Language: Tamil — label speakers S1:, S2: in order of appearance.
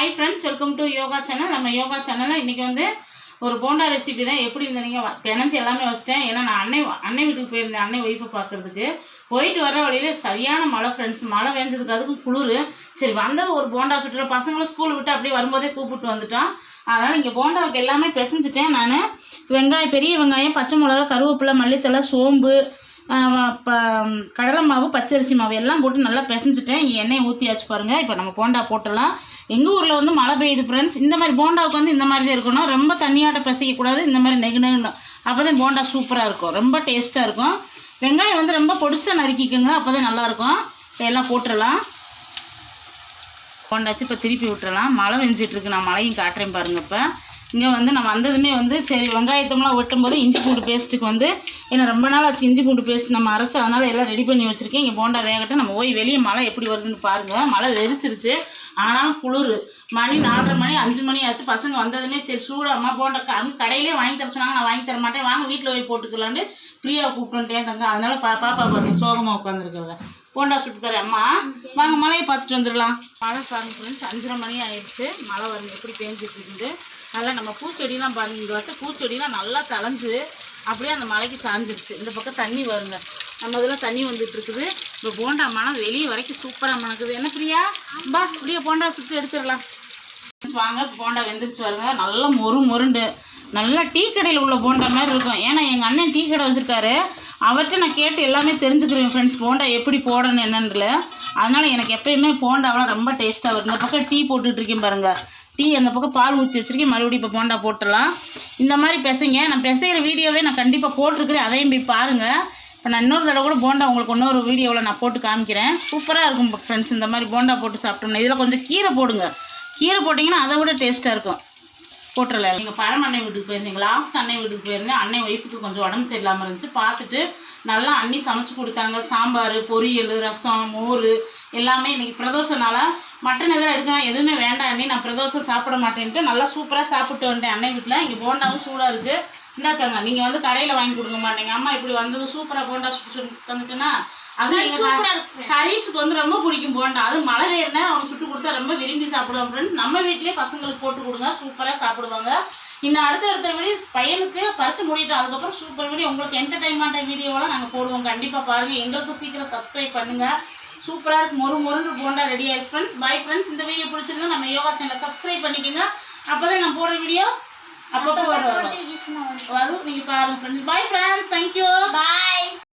S1: Hi friends, welcome to yoga channel. நம்ம யோகா சேனலில் இன்றைக்கி வந்து ஒரு போண்டா ரெசிபி தான். எப்படி இருந்தீங்க பிணைஞ்சி எல்லாமே வச்சிட்டேன். ஏன்னா நான் அன்னை வீட்டுக்கு போயிருந்தேன், அன்னை ஒய்ஃபை பார்க்குறதுக்கு. போயிட்டு வர வழியில் சரியான மழை ஃப்ரெண்ட்ஸ். மழை வேஞ்சதுக்கு அதுக்கும் குளிர். சரி வந்தது ஒரு போண்டா சுட்டுல பசங்களும் ஸ்கூல் விட்டு அப்படியே வரும்போதே கூப்பிட்டு வந்துட்டான். அதனால் இங்கே போண்டாவுக்கு எல்லாமே பிசைஞ்சிட்டேன். நான் வெங்காயம், பெரிய வெங்காயம், பச்சை மிளகா, கருவேப்பிலை, மல்லித்தலை, சோம்பு, கடலை மாவு, பச்சரிசி மாவு எல்லாம் போட்டு நல்லா பிசைஞ்சிட்டேன். இங்கே எண்ணெயை ஊற்றியாச்சு பாருங்கள். இப்போ நம்ம போண்டா போட்டுடலாம். எங்கள் ஊரில் வந்து மழை பெய்யுது ஃப்ரெண்ட்ஸ். இந்த மாதிரி போண்டாவுக்கு வந்து இந்த மாதிரி தான் இருக்கணும். ரொம்ப தண்ணியாட்ட பிசைக்கக்கூடாது. இந்த மாதிரி நெகுணும். அப்போ தான் போண்டா சூப்பராக இருக்கும், ரொம்ப டேஸ்ட்டாக இருக்கும். வெங்காயம் வந்து ரொம்ப பொடிசாக நறுக்கிக்குங்க, அப்போ தான் நல்லாயிருக்கும். இப்போ எல்லாம் போட்டுடலாம். போண்டாச்சு. இப்போ திருப்பி விட்டுறலாம். மழை வெஞ்சிட்ருக்கு. நான் மழையும் காட்டுறேன் பாருங்கள். இப்போ இங்கே வந்து நான் வந்ததுமே வந்து சரி வெங்காயத்தம்லாம் வெட்டும்போது இஞ்சி பூண்டு பேஸ்ட்டுக்கு வந்து ஏன்னா ரொம்ப நாள் ஆச்சு இஞ்சி பூண்டு பேஸ்ட் நம்ம அரைச்சி, அதனால் எல்லாம் ரெடி பண்ணி வச்சுருக்கேன். இங்கே போண்டா வேகட்டும். நம்ம போய் வெளியே மழை எப்படி வருதுன்னு பாருங்கள். மழை வெறிச்சிருச்சு, ஆனாலும் குளிர். மணி 4:30 மணி 5 மணி ஆச்சு. பசங்க வந்ததுமே சரி சூடாக அம்மா போண்டா கடையிலே வாங்கி தர சொன்னாங்க. நான் வாங்கி தர மாட்டேன், வாங்க வீட்டில் போய் போட்டுக்கலான்னு ஃப்ரீயாக கூப்பிட்டுட்டேன் தங்க. அதனால் பாப்பா பாருங்க சோகமாக உட்காந்துருக்குறத. போண்டா சுட்டு தரேன் அம்மா, வாங்க மழையை பார்த்துட்டு வந்துடலாம். மழை பாருங்க ஃப்ரெண்ட்ஸ், 5:30 மணி ஆயிடுச்சு. மழை வருங்க எப்படி பேஞ்சிட்டு இருக்குது. நல்லா நம்ம பூச்செடிலாம் பாருங்க. இந்த வருஷம் பூச்செடிலாம் நல்லா தளைஞ்சு அப்படியே அந்த மலைக்கு சாஞ்சிருச்சு. இந்த பக்கம் தண்ணி வருங்க, நம்ம இதெல்லாம் தண்ணி வந்துட்டு இருக்குது. இப்போ போண்டா மனம் வெளியே வரைக்கும் சூப்பராக மணக்குது. என்ன பிரியா, பா இப்படியே போண்டா சுற்றி எடுத்துடலாம். வாங்க, போண்டா வெந்துருச்சு வருங்க. நல்லா மொருண்டு நல்லா டீ கடையில் உள்ள போண்டா மாதிரி இருக்கும். ஏன்னா எங்கள் அண்ணன் டீ கடை வச்சுருக்காரு. அவர்கிட்ட நான் கேட்டு எல்லாமே தெரிஞ்சுக்கிறேன் ஃப்ரெண்ட்ஸ், போண்டா எப்படி போடணும் என்னன்றல. அதனால் எனக்கு எப்போயுமே போண்டாவெலாம் ரொம்ப டேஸ்ட்டாக வரும். இந்த பக்கம் டீ போட்டுட்ருக்கேன் பாருங்கள். டீ அந்த பக்கம் பால் ஊற்றி வச்சுருக்கேன். மறுபடியும் இப்போ போண்டா போட்டுடலாம். இந்த மாதிரி பிசைங்க. நான் பிசைகிற வீடியோவே நான் கண்டிப்பாக போட்டிருக்கிறேன், அதையும் போய் பாருங்கள். இப்போ நான் இன்னொரு தடவை கூட போண்டா உங்களுக்கு இன்னொரு வீடியோவில் நான் போட்டு காமிக்கிறேன். சூப்பராக இருக்கும் ஃப்ரெண்ட்ஸ். இந்த மாதிரி போண்டா போட்டு சாப்பிட்டோம்னா இதில் கொஞ்சம் கீரை போடுங்க. கீரை போட்டிங்கன்னா அதை விட டேஸ்ட்டாக இருக்கும். போட்டுடல. நீங்கள் பரம வீட்டுக்கு போயிருந்தீங்க, லாஸ்ட் அன்னை வீட்டுக்கு போயிருந்தேன். அன்னை ஒய்ஃபுக்கு கொஞ்சம் உடம்பு சரியில்லாமல் இருந்துச்சு. பார்த்துட்டு நல்லா அண்ணி சமைச்சு கொடுத்தாங்க. சாம்பார், பொரியல், ரசம், மோர் எல்லாமே. இன்றைக்கி பிரதோஷனால மட்டன் எதாவது எடுக்கலாம், எதுவுமே வேண்டாம் அண்ணி, நான் பிரதோஷம் சாப்பிட மாட்டேன்ட்டு நல்லா சூப்பராக சாப்பிட்டு வந்துட்டேன் அன்னை வீட்டில். இங்கே போண்டாவும் சூடாக இருக்குது. இந்தாத்தாங்க, நீங்கள் வந்து கடையில் வாங்கி கொடுக்க மாட்டீங்க. அம்மா இப்படி வந்தது சூப்பராக போண்டா சுட்டு தந்துட்டுன்னா அது ஹரிஷுக்கு வந்து ரொம்ப பிடிக்கும் போண்டா. அது மழை வேறுனா அவங்க சுட்டு கொடுத்தா ரொம்ப விரும்பி சாப்பிடுவாங்க ஃப்ரெண்ட்ஸ். நம்ம வீட்லேயே பசங்களுக்கு போட்டு கொடுங்க, சூப்பராக சாப்பிடுவாங்க. இன்னும் அடுத்த வீடியோ பையனுக்கு பறிச்சு முடிட்டோம். அதுக்கப்புறம் சூப்பர் வீடியோ உங்களுக்கு என்டர்டைன்மெண்ட் வீடியோவெல்லாம் நாங்கள் போடுவோம். கண்டிப்பாக பாருங்கள். எங்களுக்கும் சீக்கிரம் சப்ஸ்கிரைப் பண்ணுங்கள். சூப்பராக இருக்கு, மொறு போண்டா ரெடி ஆயிடுச்சு ஃப்ரெண்ட்ஸ். Bye friends. இந்த வீடியோ பிடிச்சிருந்தா நம்ம யோகா சேனலை சப்ஸ்கிரைப் பண்ணிக்கோங்க. அப்போ தான் நான் போடுற வீடியோ அப்பப்போ வரும். நீங்கள் பாருங்கள் ஃப்ரெண்ட்ஸ். பை ஃப்ரெண்ட்ஸ், தேங்க்யூ, பாய்.